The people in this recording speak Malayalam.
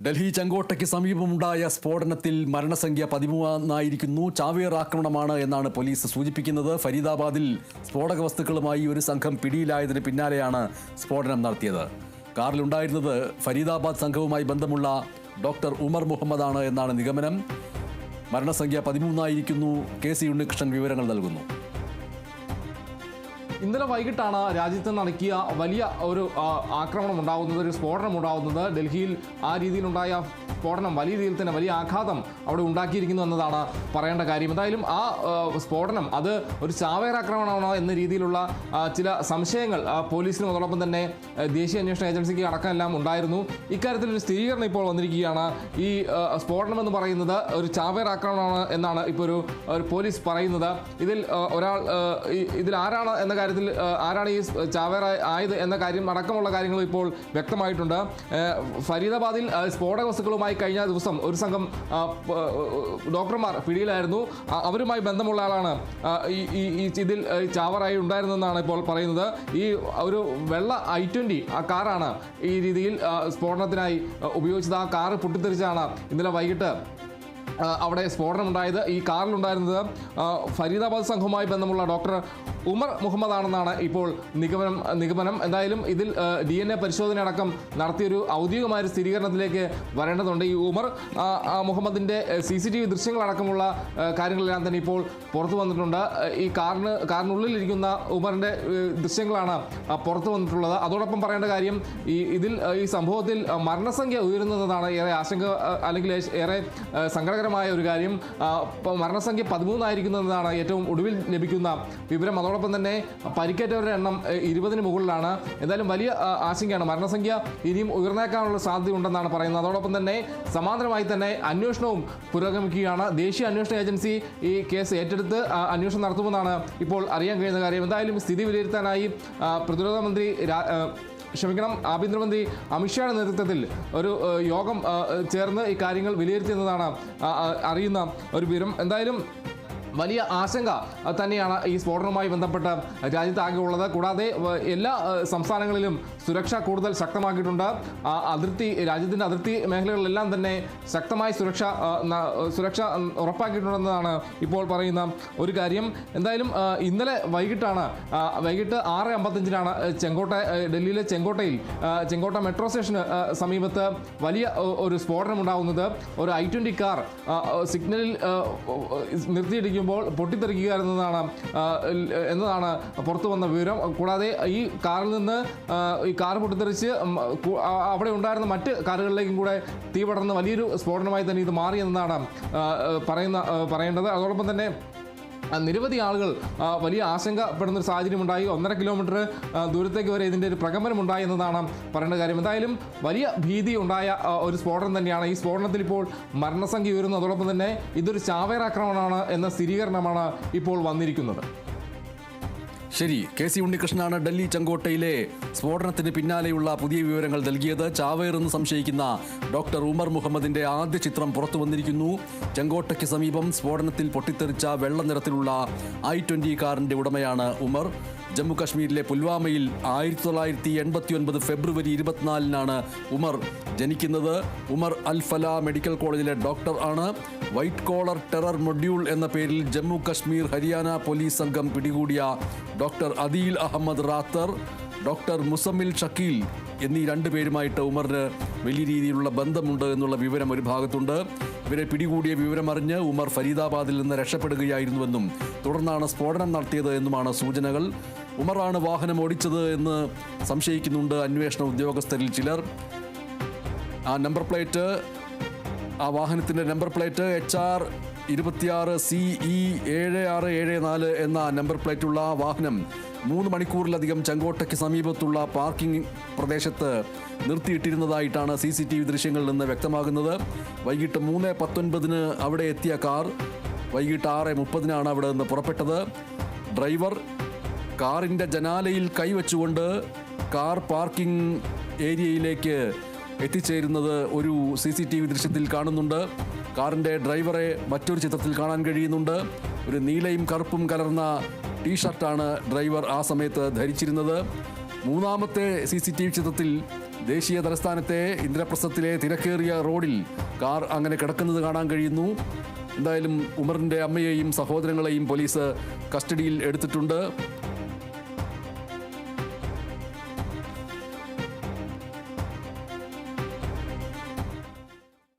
ഡൽഹി ചെങ്കോട്ടയ്ക്ക് സമീപമുണ്ടായ സ്ഫോടനത്തിൽ മരണസംഖ്യ 13 ചാവേർ ആക്രമണമാണ് എന്നാണ് പോലീസ് സൂചിപ്പിക്കുന്നത്. ഫരീദാബാദിൽ സ്ഫോടക വസ്തുക്കളുമായി ഒരു സംഘം പിടിയിലായതിന് പിന്നാലെയാണ് സ്ഫോടനം നടത്തിയത്. കാറിലുണ്ടായിരുന്നത് ഫരീദാബാദ് സംഘവുമായി ബന്ധമുള്ള ഡോക്ടർ ഉമർ മുഹമ്മദാണ് എന്നാണ് നിഗമനം. മരണസംഖ്യ 13 KC ഉണ്ണികൃഷ്ണൻ വിവരങ്ങൾ നൽകുന്നു. ഇന്നലെ വൈകിട്ടാണ് രാജ്യത്ത് നടക്കിയ വലിയ ഒരു ആക്രമണം ഉണ്ടാകുന്നത്, ഒരു സ്ഫോടനം ഉണ്ടാകുന്നത്. ഡൽഹിയിൽ ആ രീതിയിലുണ്ടായ സ്ഫോടനം വലിയ രീതിയിൽ തന്നെ വലിയ ആഘാതം അവിടെ ഉണ്ടാക്കിയിരിക്കുന്നു എന്നതാണ് പറയേണ്ട കാര്യം. എന്തായാലും ആ സ്ഫോടനം അത് ഒരു ചാവേർ ആക്രമണമാണോ എന്ന രീതിയിലുള്ള ചില സംശയങ്ങൾ പോലീസിനും അതോടൊപ്പം തന്നെ ദേശീയ അന്വേഷണ ഏജൻസിക്ക് അടക്കമെല്ലാം ഉണ്ടായിരുന്നു. ഇക്കാര്യത്തിൽ ഒരു സ്ഥിരീകരണം ഇപ്പോൾ വന്നിരിക്കുകയാണ്. ഈ സ്ഫോടനം എന്ന് പറയുന്നത് ഒരു ചാവേർ ആക്രമണമാണ് എന്നാണ് ഇപ്പോൾ ഒരു പോലീസ് പറയുന്നത്. ഇതിൽ ആരാണ് എന്ന കാര്യത്തിൽ ആരാണ് ഈ ചാവേർ ആയത് എന്ന കാര്യം അടക്കമുള്ള കാര്യങ്ങൾ ഇപ്പോൾ വ്യക്തമായിട്ടുണ്ട്. ഫരീദാബാദിൽ സ്ഫോടക വസ്തുക്കളുമായി കഴിഞ്ഞ ദിവസം ഒരു സംഘം ഡോക്ടർമാർ പിടിയിലായിരുന്നു. അവരുമായി ബന്ധമുള്ള ആളാണ് ഇതിൽ ചാവറായി ഉണ്ടായിരുന്നെന്നാണ് ഇപ്പോൾ പറയുന്നത്. ഈ ഒരു വെള്ള i20 ആ കാറാണ് ഈ രീതിയിൽ സ്ഫോടനത്തിനായി ഉപയോഗിച്ചത്. ആ കാറ് പൊട്ടിത്തെറിച്ചാണ് ഇന്നലെ വൈകിട്ട് അവിടെ സ്ഫോടനമുണ്ടായത്. ഈ കാറിലുണ്ടായിരുന്നത് ഫരീദാബാദ് സംഘവുമായി ബന്ധമുള്ള ഡോക്ടർ ഉമർ മുഹമ്മദ് ആണെന്നാണ് ഇപ്പോൾ നിഗമനം. എന്തായാലും ഇതിൽ DNA പരിശോധന അടക്കം നടത്തിയൊരു ഔദ്യോഗികമായ സ്ഥിരീകരണത്തിലേക്ക് വരേണ്ടതുണ്ട്. ഈ ഉമർ മുഹമ്മദിൻ്റെ CCTV ദൃശ്യങ്ങളടക്കമുള്ള കാര്യങ്ങളെല്ലാം തന്നെ ഇപ്പോൾ പുറത്തു വന്നിട്ടുണ്ട്. ഈ കാറിനുള്ളിലിരിക്കുന്ന ഉമറിൻ്റെ ദൃശ്യങ്ങളാണ് പുറത്തു വന്നിട്ടുള്ളത്. അതോടൊപ്പം പറയേണ്ട കാര്യം ഈ സംഭവത്തിൽ മരണസംഖ്യ ഉയരുന്നതാണ് ഏറെ ആശങ്ക അല്ലെങ്കിൽ ഏറെ സങ്കടകരമായ ഒരു കാര്യം. മരണസംഖ്യ 13 ആയിരിക്കുന്നതാണ് ഏറ്റവും ഒടുവിൽ ലഭിക്കുന്ന വിവരം. അതോടൊപ്പം തന്നെ പരിക്കേറ്റവരുടെ എണ്ണം 20-ന് മുകളിലാണ്. എന്തായാലും വലിയ ആശങ്കയാണ്. മരണസംഖ്യ ഇനിയും ഉയർന്നേക്കാനുള്ള സാധ്യതയുണ്ടെന്നാണ് പറയുന്നത്. അതോടൊപ്പം തന്നെ സമാന്തരമായി തന്നെ അന്വേഷണവും പുരോഗമിക്കുകയാണ്. ദേശീയ അന്വേഷണ ഏജൻസി ഈ കേസ് ഏറ്റെടുത്ത് അന്വേഷണം നടത്തുമെന്നാണ് ഇപ്പോൾ അറിയാൻ കഴിയുന്ന കാര്യം. എന്തായാലും സ്ഥിതി വിലയിരുത്താനായി പ്രതിരോധ മന്ത്രി ആഭ്യന്തരമന്ത്രി അമിത്ഷായുടെ നേതൃത്വത്തിൽ ഒരു യോഗം ചേർന്ന് ഈ കാര്യങ്ങൾ വിലയിരുത്തിയെന്നതാണ് അറിയുന്ന ഒരു വിവരം. എന്തായാലും വലിയ ആശങ്ക തന്നെയാണ് ഈ സ്ഫോടനവുമായി ബന്ധപ്പെട്ട് രാജ്യത്താകെ ഉള്ളത്. കൂടാതെ എല്ലാ സംസ്ഥാനങ്ങളിലും സുരക്ഷ കൂടുതൽ ശക്തമാക്കിയിട്ടുണ്ട്. രാജ്യത്തിൻ്റെ അതിർത്തി മേഖലകളിലെല്ലാം തന്നെ ശക്തമായ സുരക്ഷ ഉറപ്പാക്കിയിട്ടുണ്ടെന്നതാണ് ഇപ്പോൾ പറയുന്ന ഒരു കാര്യം. എന്തായാലും ഇന്നലെ വൈകിട്ട് 6:55 ഡൽഹിയിലെ ചെങ്കോട്ട മെട്രോ സ്റ്റേഷന് സമീപത്ത് വലിയ ഒരു സ്ഫോടനം ഉണ്ടാകുന്നത്. ഒരു i20 കാർ സിഗ്നലിൽ നിർത്തിയിടിക്കും പൊട്ടിത്തെറിക്കുക എന്നതാണ് പുറത്തു വന്ന വിവരം. കൂടാതെ ഈ കാറിൽ നിന്ന് ഈ കാർ പൊട്ടിത്തെറിച്ച് അവിടെ ഉണ്ടായിരുന്ന മറ്റ് കാറുകളിലേക്കും കൂടെ തീ പടർന്ന് വലിയൊരു സ്ഫോടനമായി തന്നെ ഇത് മാറി എന്നതാണ് പറയേണ്ടത്. അതോടൊപ്പം തന്നെ നിരവധി ആളുകൾ വലിയ ആശങ്കപ്പെടുന്നൊരു സാഹചര്യമുണ്ടായി. 1.5 കിലോമീറ്റർ ദൂരത്തേക്ക് വരെ ഇതിൻ്റെ ഒരു പ്രകമ്പനമുണ്ടായി എന്നതാണ് പറയേണ്ട കാര്യം. എന്തായാലും വലിയ ഭീതി ഉണ്ടായ ഒരു സ്ഫോടനം തന്നെയാണ്. ഈ സ്ഫോടനത്തിൽ ഇപ്പോൾ മരണസംഖ്യ ഉയരുന്നു. അതോടൊപ്പം തന്നെ ഇതൊരു ചാവേർ ആക്രമണമാണ് എന്ന സ്ഥിരീകരണമാണ് ഇപ്പോൾ വന്നിരിക്കുന്നത്. ശരി, KC ഉണ്ണികൃഷ്ണനാണ് ഡൽഹി ചെങ്കോട്ടയിലെ സ്ഫോടനത്തിന് പിന്നാലെയുള്ള പുതിയ വിവരങ്ങൾ നൽകിയത്. ചാവേർ എന്ന് സംശയിക്കുന്ന ഡോക്ടർ ഉമർ മുഹമ്മദിന്റെ ആദ്യ ചിത്രം പുറത്തു വന്നിരിക്കുന്നു. ചെങ്കോട്ടയ്ക്ക് സമീപം സ്ഫോടനത്തിൽ പൊട്ടിത്തെറിച്ച വെള്ള നിറത്തിലുള്ള i20 കാറിന്റെ ഉടമയാണ് ഉമർ. ജമ്മു കശ്മീരിലെ പുൽവാമയിൽ 1989 ഫെബ്രുവരി 24-നാണ് ഉമർ ജനിക്കുന്നത്. ഉമർ അൽ ഫല മെഡിക്കൽ കോളേജിലെ ഡോക്ടർ ആണ്. വൈറ്റ് കോളർ ടെറർ മൊഡ്യൂൾ എന്ന പേരിൽ ജമ്മു കശ്മീർ ഹരിയാന പോലീസ് സംഘം പിടികൂടിയ ഡോക്ടർ അദീൽ അഹമ്മദ് റാത്തർ, ഡോക്ടർ മുസമ്മിൽ ഷക്കീൽ എന്നീ 2 പേരുമായിട്ട് ഉമറിന് വലിയ രീതിയിലുള്ള ബന്ധമുണ്ട് എന്നുള്ള വിവരം ഒരു ഭാഗത്തുണ്ട്. ഇവരെ പിടികൂടിയ വിവരമറിഞ്ഞ് ഉമർ ഫരീദാബാദിൽ നിന്ന് രക്ഷപ്പെടുകയായിരുന്നുവെന്നും തുടർന്നാണ് സ്ഫോടനം നടത്തിയത് എന്നുമാണ് സൂചനകൾ. ഉമറാണ് വാഹനം ഓടിച്ചത് എന്ന് സംശയിക്കുന്നുണ്ട് അന്വേഷണ ഉദ്യോഗസ്ഥരിൽ ചിലർ. ആ വാഹനത്തിൻ്റെ നമ്പർ പ്ലേറ്റ് HR 26CE 7674 എന്ന നമ്പർ പ്ലേറ്റുള്ള വാഹനം 3 മണിക്കൂറിലധികം ചെങ്കോട്ടയ്ക്ക് സമീപത്തുള്ള പാർക്കിംഗ് പ്രദേശത്ത് നിർത്തിയിട്ടിരുന്നതായിട്ടാണ് CCTV ദൃശ്യങ്ങളിൽ നിന്ന് വ്യക്തമാകുന്നത്. വൈകിട്ട് 3:19 അവിടെ എത്തിയ കാർ വൈകിട്ട് 6:30 അവിടെ നിന്ന് പുറപ്പെട്ടത്. ഡ്രൈവർ കാറിൻ്റെ ജനാലയിൽ കൈവച്ചുകൊണ്ട് കാർ പാർക്കിംഗ് ഏരിയയിലേക്ക് എത്തിച്ചേരുന്നത് ഒരു CCTV ദൃശ്യത്തിൽ കാണുന്നുണ്ട്. കാറിൻ്റെ ഡ്രൈവറെ മറ്റൊരു ചിത്രത്തിൽ കാണാൻ കഴിയുന്നുണ്ട്. ഒരു നീലയും കറുപ്പും കലർന്ന ടീഷർട്ടാണ് ഡ്രൈവർ ആ സമയത്ത് ധരിച്ചിരുന്നത്. മൂന്നാമത്തെ CCTV ചിത്രത്തിൽ ദേശീയ തലസ്ഥാനത്തെ ഇന്ദ്രപ്രസ്ഥത്തിലെ തിരക്കേറിയ റോഡിൽ കാർ അങ്ങനെ കിടക്കുന്നത് കാണാൻ കഴിയുന്നു. എന്തായാലും ഉമറിൻ്റെ അമ്മയെയും സഹോദരങ്ങളെയും പോലീസ് കസ്റ്റഡിയിൽ എടുത്തിട്ടുണ്ട്.